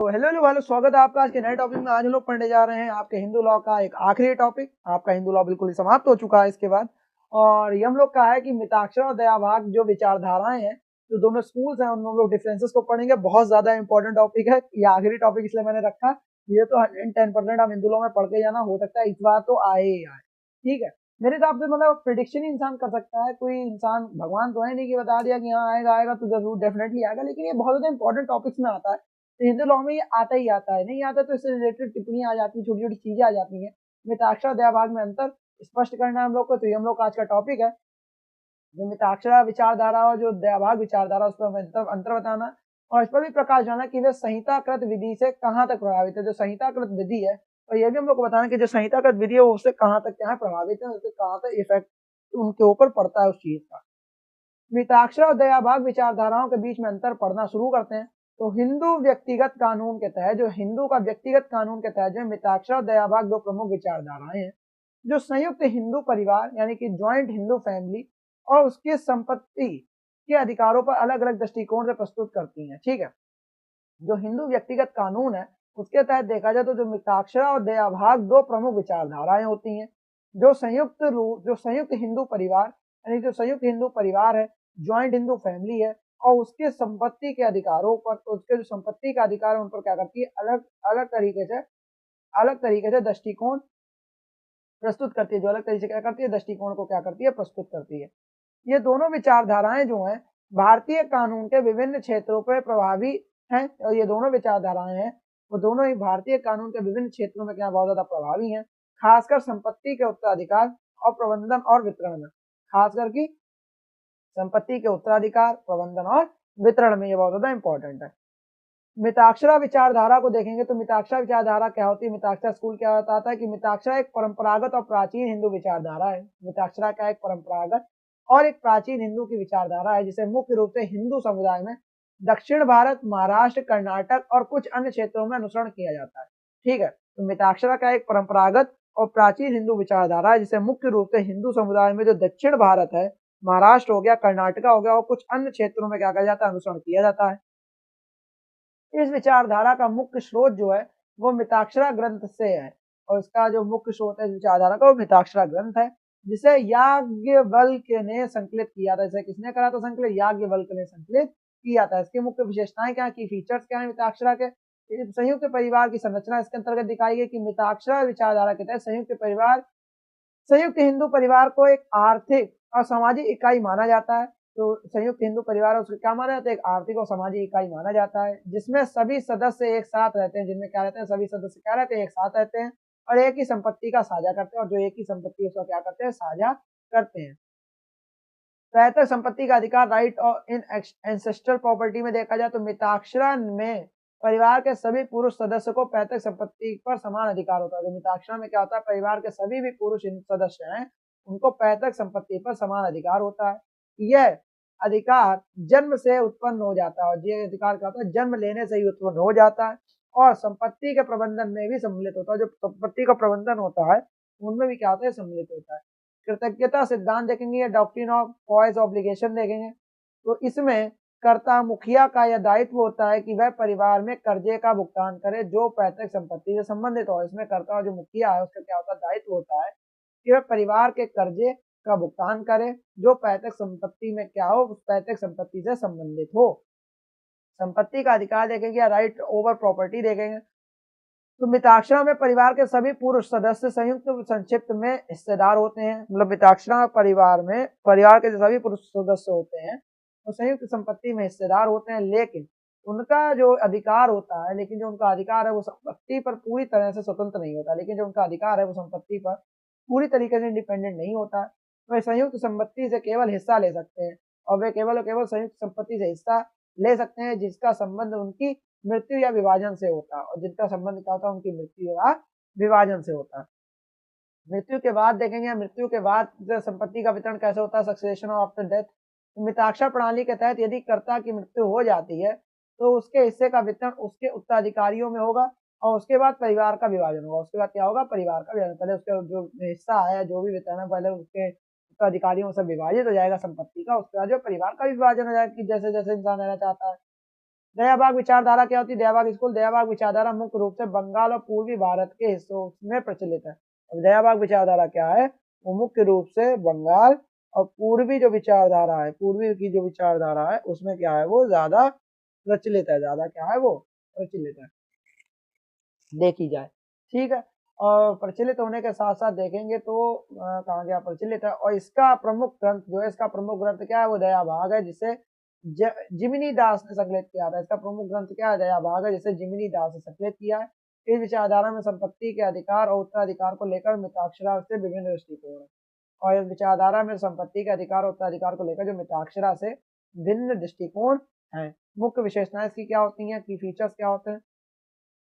तो hello hello स्वागत है आपका आज के नए टॉपिक में। आज हम लोग पढ़ने जा रहे हैं आपके हिंदू लॉ का एक आखिरी टॉपिक। आपका हिंदू लॉ बिल्कुल ही समाप्त हो चुका है इसके बाद। और ये हम लोग का है कि मिताक्षर और दयाभाग जो विचारधाराएं हैं, जो दोनों स्कूल्स हैं, उनमें हम लोग डिफरेंसेस को पढ़ेंगे। बहुत ज्यादा इंपॉर्टेंट टॉपिक है ये आखिरी टॉपिक, इसलिए मैंने रखा। ये तो 110% आप हिंदू लॉ में पढ़ के जाना, हो सकता है इस बार तो आए ही आए। ठीक है, मेरे हिसाब से मतलब प्रिडिक्शन ही इंसान कर सकता है। कोई इंसान भगवान तो है नहीं कि बता दिया कि हाँ आएगा आएगा तो जरूर डेफिनेटली आएगा, लेकिन ये बहुत ज्यादा इंपॉर्टेंट टॉपिक्स में आता है। तो हिंदू लॉ में ये आता ही आता है, नहीं आता तो इससे रिलेटेड टिप्पणी आ जाती है, छोटी छोटी चीजें आ जाती हैं। मिताक्षर दयाभाग में अंतर स्पष्ट करना है हम लोग को, तो ये हम लोग का आज का टॉपिक है। जो मिताक्षरा विचारधारा और जो दयाभाग विचारधारा, उस पर अंतर बताना और इस पर भी प्रकाश डालना कि वे संहिताकृत विधि से कहाँ तक प्रभावित है। जो संहिताकृत विधि है, और ये भी हम लोग को बताना कि जो संहिताकृत विधि है वो उससे कहाँ तक क्या है प्रभावित है, उससे कहाँ तक इफेक्ट उनके ऊपर पड़ता है उस चीज का। मिताक्षर और दयाभाग विचारधाराओं के बीच में अंतर पढ़ना शुरू करते हैं। तो हिंदू व्यक्तिगत कानून के तहत, जो हिंदू का व्यक्तिगत कानून के तहत, जो मिताक्षर और दयाभाग दो प्रमुख विचारधाराएं हैं। जो संयुक्त हिंदू परिवार यानी कि ज्वाइंट हिंदू फैमिली और उसकी संपत्ति के अधिकारों पर अलग अलग दृष्टिकोण से प्रस्तुत करती हैं। ठीक है, जो हिंदू व्यक्तिगत कानून है उसके तहत देखा जाए तो जो मिताक्षरा और दयाभाग दो प्रमुख विचारधाराएं होती हैं। जो संयुक्त हिंदू परिवार यानी जो संयुक्त हिंदू परिवार है, ज्वाइंट हिंदू फैमिली है, और उसके संपत्ति के अधिकारों पर, उसके जो संपत्ति का अधिकार है उन पर क्या करती है, अलग अलग तरीके से दृष्टिकोण प्रस्तुत करती है। जो अलग तरीके से क्या करती है, दृष्टिकोण को क्या करती है, प्रस्तुत करती है। ये दोनों विचारधाराएं जो हैं भारतीय कानून के विभिन्न क्षेत्रों पर प्रभावी हैं, और ये दोनों विचारधाराएं हैं वो दोनों ही भारतीय कानून के विभिन्न क्षेत्रों में क्या बहुत ज्यादा प्रभावी हैं। खासकर संपत्ति के उत्तराधिकार और प्रबंधन और वितरण में, खासकर की संपत्ति के उत्तराधिकार, प्रबंधन और वितरण में ये बहुत ज्यादा इंपॉर्टेंट है। मिताक्षरा विचारधारा को देखेंगे तो मिताक्षरा विचारधारा क्या होती है, मिताक्षरा स्कूल क्या बताता है कि मिताक्षरा एक परंपरागत और प्राचीन हिंदू विचारधारा है। मिताक्षरा क्या एक परंपरागत और एक प्राचीन हिंदू की विचारधारा है, जिसे मुख्य रूप से हिंदू समुदाय में दक्षिण भारत, महाराष्ट्र, कर्नाटक और कुछ अन्य क्षेत्रों में अनुसरण किया जाता है। ठीक है, तो मिताक्षरा का एक परंपरागत और प्राचीन हिंदू विचारधारा है, जिसे मुख्य रूप से हिंदू समुदाय में जो दक्षिण भारत है, महाराष्ट्र हो गया, कर्नाटका हो गया और कुछ अन्य क्षेत्रों में क्या किया जाता है, अनुसरण किया जाता है। इस विचारधारा का मुख्य स्रोत जो है वो मिताक्षरा ग्रंथ से है, और इसका जो मुख्य स्रोत है इस विचारधारा का वो मिताक्षरा ग्रंथ है, जिसे याज्ञवल्क्य ने संकलित किया था। इसे किसने करा था संकलित, याज्ञवल्क्य ने संकलित किया था। इसकी मुख्य विशेषताएं क्या की फीचर्स क्या है मिताक्षरा के। संयुक्त परिवार की संरचना इसके अंतर्गत दिखाई गई कि मिताक्षरा विचारधारा के तहत संयुक्त हिंदू परिवार को एक आर्थिक और सामाजिक इकाई माना जाता है। तो संयुक्त हिंदू परिवार है उसको क्या माना जाता है, एक आर्थिक और सामाजिक इकाई माना जाता है, जिसमें सभी सदस्य एक साथ रहते हैं। जिनमें क्या रहते हैं, सभी सदस्य क्या रहते हैं, एक साथ रहते हैं और एक ही संपत्ति का साझा करते हैं, और जो एक ही संपत्ति उसका क्या करते हैं, साझा करते हैं। पैतृक संपत्ति का अधिकार, राइट और इन एंसेस्ट्रल प्रॉपर्टी में देखा जाए तो मिताक्षरा में परिवार के सभी पुरुष सदस्य को पैतृक संपत्ति पर समान अधिकार होता है। तो मिताक्षरा में क्या होता है, परिवार के सभी भी पुरुष सदस्य हैं उनको पैतृक संपत्ति पर समान अधिकार होता है। यह अधिकार जन्म से उत्पन्न हो जाता है, और ये अधिकार क्या होता है, जन्म लेने से ही उत्पन्न हो जाता है, और संपत्ति के प्रबंधन में भी सम्मिलित होता है। जो संपत्ति का प्रबंधन होता है उनमें भी क्या होता है, सम्मिलित होता है। कृतज्ञता सिद्धांत देखेंगे या डॉक्ट्रिन ऑफ पॉइज ऑब्लिगेशन देखेंगे, तो इसमें कर्ता मुखिया का यह दायित्व होता है कि वह परिवार में कर्जे का भुगतान करे जो पैतृक संपत्ति से संबंधित हो। इसमें कर्ता जो मुखिया है उसका क्या होता है, दायित्व होता है कि वह परिवार के कर्जे का भुगतान करे जो पैतृक संपत्ति में क्या हो, उस पैतृक संपत्ति से संबंधित हो। संपत्ति का अधिकार देखेंगे या राइट ओवर प्रॉपर्टी देखेंगे, तो मिताक्षरा में परिवार के सभी पुरुष सदस्य संयुक्त संक्षिप्त में हिस्सेदार होते हैं। मतलब मिताक्षरा परिवार में परिवार के जो सभी पुरुष सदस्य होते हैं वो संयुक्त संपत्ति में हिस्सेदार होते हैं, लेकिन उनका जो अधिकार होता है, लेकिन जो उनका अधिकार है वो संपत्ति पर पूरी तरह से स्वतंत्र नहीं होता। लेकिन जो उनका अधिकार है वो संपत्ति पर पूरी तरीके से इंडिपेंडेंट नहीं होता। वे संयुक्त संपत्ति से केवल हिस्सा ले सकते हैं, और वे केवल और केवल संयुक्त संपत्ति से हिस्सा ले सकते हैं जिसका संबंध उनकी मृत्यु या विभाजन से होता है, और जिनका संबंध क्या होता है, उनकी मृत्यु या विभाजन से होता है। मृत्यु के बाद देखेंगे, मृत्यु के बाद संपत्ति का वितरण कैसे होता है, सक्सेशन आफ्टर डेथ। मिताक्षर प्रणाली के तहत यदि कर्ता की मृत्यु हो जाती है तो उसके हिस्से का वितरण उसके उत्तराधिकारियों में होगा, और उसके बाद परिवार का विभाजन होगा। उसके बाद क्या होगा, परिवार का विभाजन। पहले उसका जो हिस्सा है, जो भी वितरण है, पहले उसके उत्तराधिकारियों से विभाजित हो जाएगा संपत्ति का, उसके बाद जो परिवार का भी विभाजन हो जाएगा कि जैसे जैसे इंसान रहना चाहता है। दयाभाग विचारधारा क्या होती है? दयाभाग स्कूल, दयाभाग विचारधारा मुख्य रूप से बंगाल और पूर्वी भारत के हिस्सों में प्रचलित है। अब दयाभाग विचारधारा क्या है? वो मुख्य रूप से बंगाल और पूर्वी जो विचारधारा है, पूर्वी की जो विचारधारा है उसमें क्या है, वो ज्यादा प्रचलित है, ज्यादा क्या है, वो प्रचलित है, देखी जाए। ठीक है, और प्रचलित होने के साथ साथ देखेंगे तो कहाँ गया, प्रचलित है। और इसका प्रमुख ग्रंथ जो है, इसका प्रमुख ग्रंथ क्या है, वो दयाभाग है, जिसे जिमिनी दास ने संकलित किया था। इसका प्रमुख ग्रंथ क्या है, दयाभाग है, जिसे जिमिनी दास ने संकलित किया है। इस विचारधारा में संपत्ति के अधिकार और उत्तराधिकार को लेकर मिताक्षरा से विभिन्न दृष्टिकोण है। और इस विचारधारा में संपत्ति के अधिकार और उत्तराधिकार को लेकर जो मिताक्षरा से भिन्न दृष्टिकोण है। मुख्य विशेषताएं इसकी क्या होती हैं, की फीचर्स क्या होते हैं?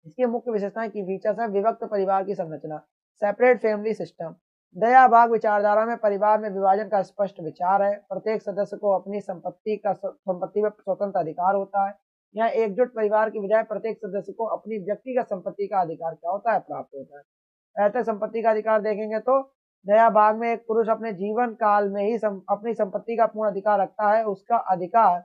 इसकी मुख्य विशेषताएं की फीचर्स है, विभक्त परिवार की संरचना, सेपरेट फैमिली सिस्टम। दयाभाग विचारधारा में परिवार में विभाजन का स्पष्ट विचार है। प्रत्येक सदस्य को अपनी संपत्ति में स्वतंत्र अधिकार होता है। यहाँ एकजुट परिवार की बजाय प्रत्येक सदस्य को अपनी व्यक्तिगत संपत्ति का अधिकार क्या होता है, प्राप्त होता है। ऐसे संपत्ति का अधिकार देखेंगे तो दयाभाग में एक पुरुष अपने जीवन काल में ही अपनी संपत्ति का पूर्ण अधिकार रखता है। उसका अधिकार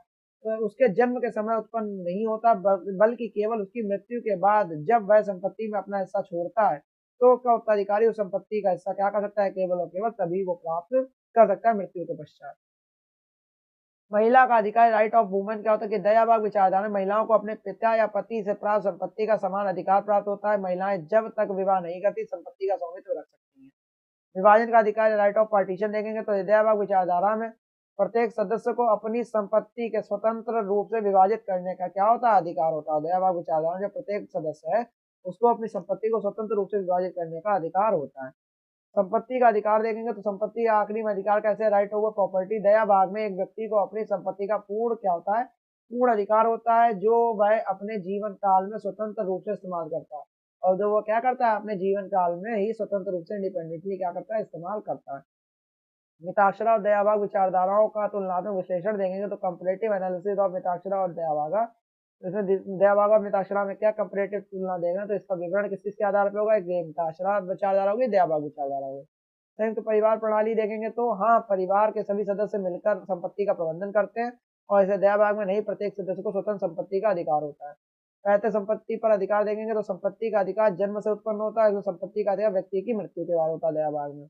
उसके जन्म के समय उत्पन्न नहीं होता, बल्कि केवल उसकी मृत्यु के बाद जब वह संपत्ति में अपना हिस्सा छोड़ता है तो उसका उत्तराधिकारी उस संपत्ति का हिस्सा क्या कर सकता है, केवल और केवल तभी वो प्राप्त कर सकता है, मृत्यु के पश्चात। महिला का अधिकार, राइट ऑफ वुमेन, क्या होता है कि दयाभाग विचारधारा में महिलाओं को अपने पिता या पति से प्राप्त संपत्ति का समान अधिकार प्राप्त होता है। महिलाएं जब तक विवाह नहीं करती संपत्ति का स्वामित्व रख सकती हैं। विभाजन का अधिकार, राइट ऑफ पार्टीशन देखेंगे तो दयाभाग विचारधारा में प्रत्येक सदस्य को अपनी संपत्ति के स्वतंत्र रूप से विभाजित करने का क्या होता है, अधिकार होता है। दयाभाग विचारधारा में जो प्रत्येक सदस्य है उसको अपनी संपत्ति को स्वतंत्र रूप से विभाजित करने का अधिकार होता है। संपत्ति का अधिकार देखेंगे तो संपत्ति का आखिरी में अधिकार कैसे, राइट ओवर प्रॉपर्टी। दया भाग में एक व्यक्ति को अपनी संपत्ति का पूर्ण क्या होता है, पूर्ण अधिकार होता है, जो वह अपने जीवन काल में स्वतंत्र रूप से इस्तेमाल करता है। और जो वो क्या करता है, अपने जीवन काल में ही स्वतंत्र रूप से इंडिपेंडेंटली क्या करता है, इस्तेमाल करता है। मिताक्षरा और दयाभाग विचारधाराओं का तुलनात्मक विश्लेषण देखेंगे तो कंपैरेटिव एनालिसिस ऑफ मिताक्षरा और दयाभागा। इसमें दयाभागा और मिताक्षरा में क्या कंपैरेटिव तुलना देगा, तो इसका विवरण किस चीज के आधार पर होगा, एक मिताक्षरा विचारधारा होगी, दयाभाग विचारधारा होगी। संयुक्त परिवार प्रणाली देखेंगे तो हाँ, परिवार के सभी सदस्य मिलकर संपत्ति का प्रबंधन करते हैं, और इसे दयाभाग में नहीं, प्रत्येक सदस्य को स्वतंत्र संपत्ति का अधिकार होता है। कहते संपत्ति पर अधिकार देखेंगे तो संपत्ति का अधिकार जन्म से उत्पन्न होता है, जो संपत्ति का अधिकार व्यक्ति की मृत्यु के बाद होता है दयाभाग में।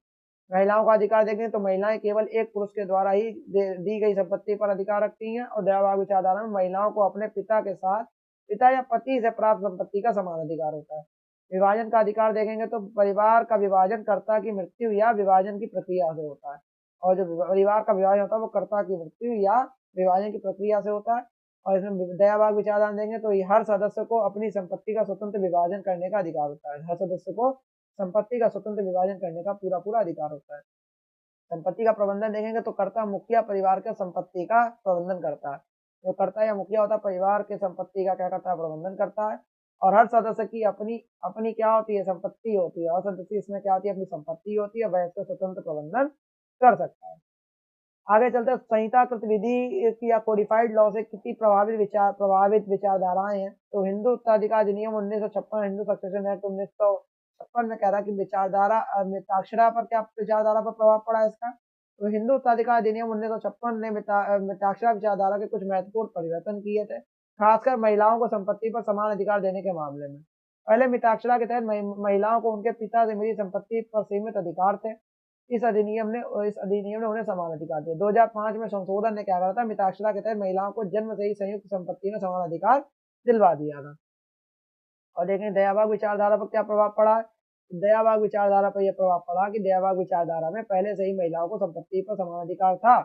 महिलाओं का अधिकार देखें तो महिलाएं केवल एक पुरुष के द्वारा ही दी गई संपत्ति पर अधिकार रखती हैं, और दयाभाग विचारधारा में महिलाओं को अपने पिता के साथ, पिता या पति से प्राप्त संपत्ति का समान अधिकार होता है। विभाजन का अधिकार देखेंगे तो परिवार का विभाजन कर्ता की मृत्यु या विभाजन की प्रक्रिया से होता है, और जो परिवार का विभाजन होता है वो कर्ता की मृत्यु या विभाजन की प्रक्रिया से होता है। और इसमें दयाभाग विचारधारा देंगे तो हर सदस्य को अपनी संपत्ति का स्वतंत्र विभाजन करने का अधिकार होता है। हर सदस्य को संपत्ति का स्वतंत्र विभाजन करने का पूरा पूरा अधिकार होता है। संपत्ति का प्रबंधन देखेंगे तो कर्ता मुखिया परिवार के संपत्ति का प्रबंधन करता है। जो कर्ता या मुखिया होता है परिवार के संपत्ति का क्या करता है, प्रबंधन करता है। और हर सदस्य की अपनी अपनी क्या होती है, संपत्ति होती है, और सदस्य इसमें क्या होती है, अपनी संपत्ति होती है, वह इसका स्वतंत्र प्रबंधन कर सकता है। आगे चलते हैं, संहिताकृत विधि या कोडिफाइड लॉ से कितनी प्रभावित विचारधाराएं हैं। तो हिंदू उत्तराधिकार अधिनियम 1956, हिंदू सक्सेशन एक्ट 1956 में कह रहा है कि विचारधारा मिताक्षरा पर क्या विचारधारा पर प्रभाव पड़ा है इसका। तो हिंदू उत्तराधिकार अधिनियम 1956 ने मिताक्षरा विचारधारा के कुछ महत्वपूर्ण परिवर्तन किए थे, खासकर महिलाओं को संपत्ति पर समान अधिकार देने के मामले में। पहले मिताक्षरा के तहत महिलाओं को उनके पिता से मिली संपत्ति पर सीमित अधिकार थे। इस अधिनियम ने उन्हें समान अधिकार दिए। 2005 में संशोधन ने क्या करा था, मिताक्षरा के तहत महिलाओं को जन्म से ही संयुक्त संपत्ति में समान अधिकार दिलवा दिया था। और देखें दयाभाग विचारधारा पर क्या प्रभाव पड़ा है। दयाभाग विचारधारा पर यह प्रभाव पड़ा कि दयाभाग विचारधारा में पहले से ही महिलाओं को संपत्ति पर समान अधिकार था,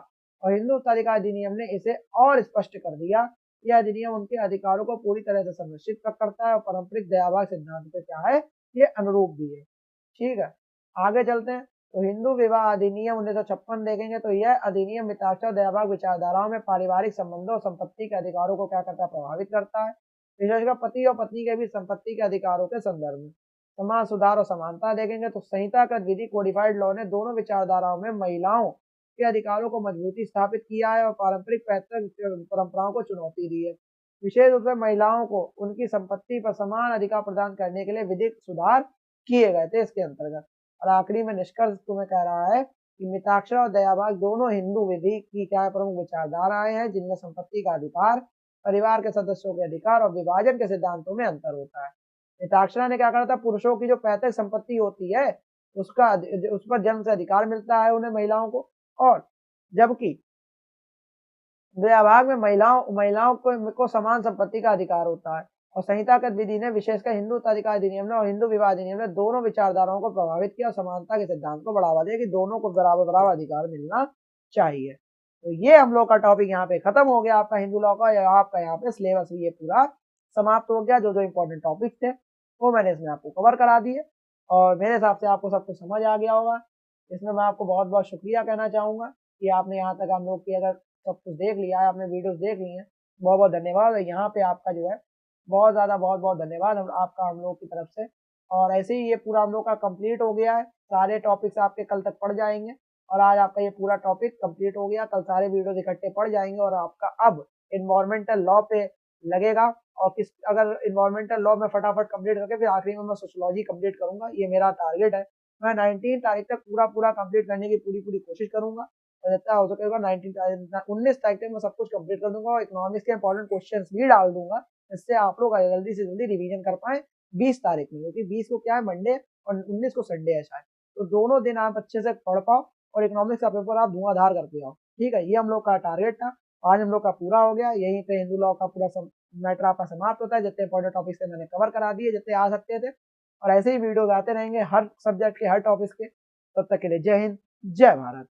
और हिंदू उत्तराधिकार अधिनियम ने इसे और स्पष्ट कर दिया। यह अधिनियम उनके अधिकारों को पूरी तरह से संरक्षित करता है और पारंपरिक दयाभाग सिद्धांत से क्या है, ये अनुरूप भी है। ठीक है, आगे चलते हैं। तो हिंदू विवाह अधिनियम 1956 देखेंगे तो यह अधिनियम मिताक्षरा दयाभाग विचारधाराओं में पारिवारिक संबंधों और संपत्ति के अधिकारों को क्या करता है, प्रभावित करता है। विशेषकर पति और पत्नी के बीच संपत्ति के अधिकारों के संदर्भ में समाज सुधार और समानता देखेंगे तो संहिताकृत विधि कोडिफाइड लॉ ने दोनों विचारधाराओं में महिलाओं के अधिकारों को मजबूती स्थापित किया है और पारंपरिक पैतृक परंपराओं को चुनौती दी है। विशेष रूप से महिलाओं को उनकी संपत्ति पर समान अधिकार प्रदान करने के लिए विधिक सुधार किए गए थे इसके अंतर्गत। और आखिरी में निष्कर्ष तुम्हें कह रहा है कि मिताक्षरा और दयाभाग दोनों हिंदू विधि की क्या प्रमुख विचारधाराएं हैं, जिनमें संपत्ति का अधिकार परिवार के सदस्यों के अधिकार और विभाजन के सिद्धांतों में अंतर होता है। मिताक्षरा ने क्या करा था, पुरुषों की जो पैतृक संपत्ति होती है उसका उस पर जन्म से अधिकार मिलता है उन्हें, महिलाओं को, और जबकि दयाभाग में महिलाओं को समान संपत्ति का अधिकार होता है। और संहितागत विधि ने विशेषकर हिंदू उत्तराधिकार अधिनियम ने और हिंदू विवाह अधिनियम ने दोनों विचारधाराओं को प्रभावित किया और समानता के सिद्धांत को बढ़ावा दिया कि दोनों को बराबर बराबर अधिकार मिलना चाहिए। तो ये हम लोग का टॉपिक यहाँ पे खत्म हो गया आपका हिंदू लॉ का, या आपका यहाँ पे सिलेबस भी ये पूरा समाप्त हो गया। जो जो इंपॉर्टेंट टॉपिक थे वो मैंने इसमें आपको कवर करा दिए और मेरे हिसाब से आपको सब कुछ समझ आ गया होगा। इसमें मैं आपको बहुत बहुत शुक्रिया कहना चाहूंगा कि आपने यहाँ तक हम लोग की अगर सब कुछ देख लिया है, आपने वीडियोस देख ली हैं, बहुत बहुत धन्यवाद। और यहाँ पे आपका जो है बहुत ज़्यादा बहुत बहुत धन्यवाद आपका हम लोग की तरफ से। और ऐसे ही ये पूरा हम लोग का कंप्लीट हो गया है, सारे टॉपिक्स आपके कल तक पढ़ जाएंगे और आज आपका ये पूरा टॉपिक कंप्लीट हो गया। कल सारे वीडियोस इकट्ठे पढ़ जाएंगे और आपका अब इन्वायरमेंटल लॉ पे लगेगा। और किस अगर इन्वायरमेंटल लॉ में फटाफट कंप्लीट करके फिर आखिरी में मैं सोशियोलॉजी कंप्लीट करूंगा, ये मेरा टारगेट है। मैं 19 तारीख तक पूरा कंप्लीट करने की पूरी कोशिश करूंगा और जितना हो सकेगा 19 तारीख तक मैं सब कुछ कंप्लीट कर दूंगा और इकोनॉमिक्स के इंपॉर्टेंट क्वेश्चंस भी डाल दूंगा, इससे आप लोग जल्दी से जल्दी रिवीजन कर पाए 20 तारीख में, क्योंकि 20 को क्या है मंडे और 19 को संडे है शायद, तो दोनों दिन आप अच्छे से पढ़ पाओ और इकोनॉमिक्स का पेपर आप धुआंधार करके आओ। ठीक है, ये हम लोग का टारगेट था, आज हम लोग का पूरा हो गया। यहीं पे हिंदू लॉ का पूरा मैटर आपका समाप्त होता है। जितने इंपॉर्टेंट टॉपिक्स थे मैंने कवर करा दिए, जितने आ सकते थे, और ऐसे ही वीडियोज आते रहेंगे हर सब्जेक्ट के, हर टॉपिक्स के। तब तक के लिए जय हिंद, जय भारत।